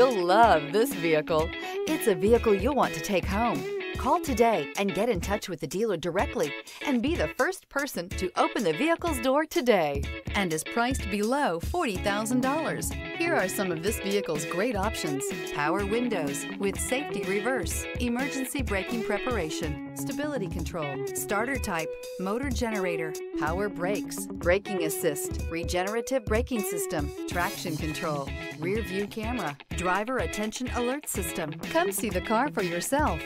You'll love this vehicle. It's a vehicle you'll want to take home. Call today and get in touch with the dealer directly and be the first person to open the vehicle's door today. And is priced below $40,000. Here are some of this vehicle's great options: power windows with safety reverse, emergency braking preparation, stability control, starter type, motor generator, power brakes, braking assist, regenerative braking system, traction control, rear view camera, driver attention alert system. Come see the car for yourself.